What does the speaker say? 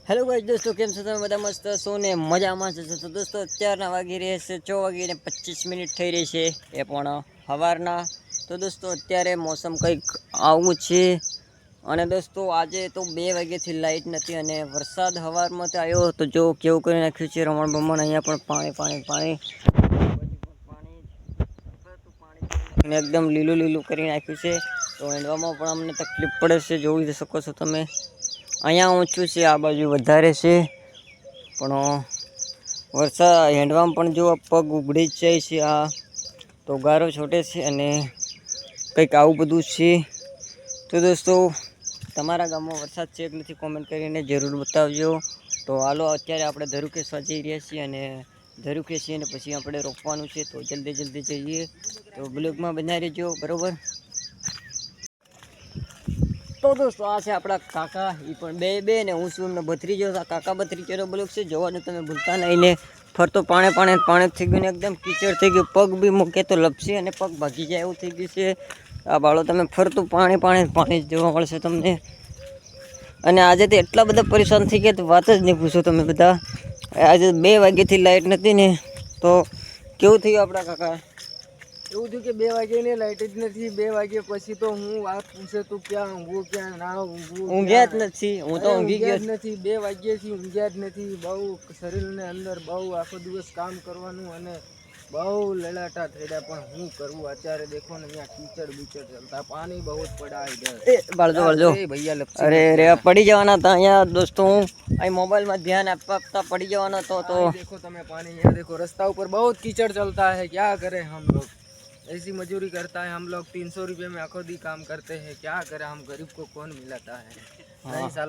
Hello guys दोस्तों, केम छो તમે બધા? મસ્ત છો ને? મજામાં છો? તો દોસ્તો અત્યારના વાગી રહ્યા છે 6:25 થઈ રહી છે, એ પણ સવારના। તો દોસ્તો અત્યારે મોસમ કંઈક આવું છે અને દોસ્તો આજે તો 2 વાગ્યાથી લાઇટ નથી અને વરસાદ સવારમાં તો આવ્યો તો જો કેવું કરી નાખ્યું છે રમણ ભમણ। અહીંયા પણ પાણી એકદમ લીલું લીલું કરી નાખ્યું છે। તો એંડવામાં પણ અમને તકલીફ પડે છે, જોઈ શકો છો તમે। અહીંયા ઊંચું છે, આ બાજુ વધારે છે, પણ વરસાદ હેંડવામાં પણ જો પગ ઉઘડી જ જાય છે। આ તો ગારો છોટે છે અને કંઈક આવું બધું છે। તો દોસ્તો તમારા ગામમાં વરસાદ છે કે નથી, કોમેન્ટ કરીને જરૂર બતાવજો। તો હાલો અત્યારે આપણે ધરુકેશ્વર જઈ રહ્યા છીએ અને ધરુકેશ્વર પછી આપણે રોપવાનું છે, તો જલ્દી જઈએ। તો બ્લોગમાં બનાવી રહેજો, બરોબર। તો દોસ્તો આ છે આપણા કાકા, એ પણ બે ને હું છું એમનો ભત્રીજો। કાકા ભત્રીજો બ્લોગ છે, જોવાનું તમે ભૂલતા નહીં ને। ફરતો પાણી થઈ ગયું ને એકદમ કીચડ થઈ ગયું, પગ બી મૂકે તો લપસી અને પગ ભાગી જાય એવું થઈ ગયું છે। આ બાળો તમે ફરતું પાણી જોવા મળશે તમને। અને આજે તો એટલા બધા પરેશાન થઈ ગયા તો વાત જ નહીં પૂછો તમે બધા। આજે 2 વાગ્યાથી લાઇટ નથી ને, તો કેવું થયું આપણા કાકા? એવું થયું કે 2 વાગે ને લાઈટ જ નથી। 2 વાગ્યા પછી તો હું વાત પૂછે તું ક્યાં ઊંઘું, ક્યાં ના ઊંઘું, ઊંઘ્યા જ નથી, હું તો ઊંઘી ગયો જ નથી। 2 વાગ્યાથી ઊંઘ્યા જ નથી। બહુ શરીરને અંદર બહુ આખો દિવસ કામ કરવાનું અને બહુ લલાટા થયા, પણ હું કરવું અત્યારે? દેખો ને અહીંયા કીચડ બીચડ ચલતા, પાણી બહુ જ પડા इधर। બળજો ભૈયા લપસી અરે રે પડી જવાના હતા અહીંયા દોસ્તો। હું અહીં મોબાઈલમાં ધ્યાન આપતા પડી જવાનો હતો। તો देखो તમે पानी, यहाँ देखो रास्ता ऊपर बहुत कीचड़ चलता है। क्या करें हम लोग, ऐसी मजदूरी करता है हम लोग। 300 रुपये में आखो दी काम करते हैं, क्या करें हम? गरीब को कौन मिलाता है? नहीं साला।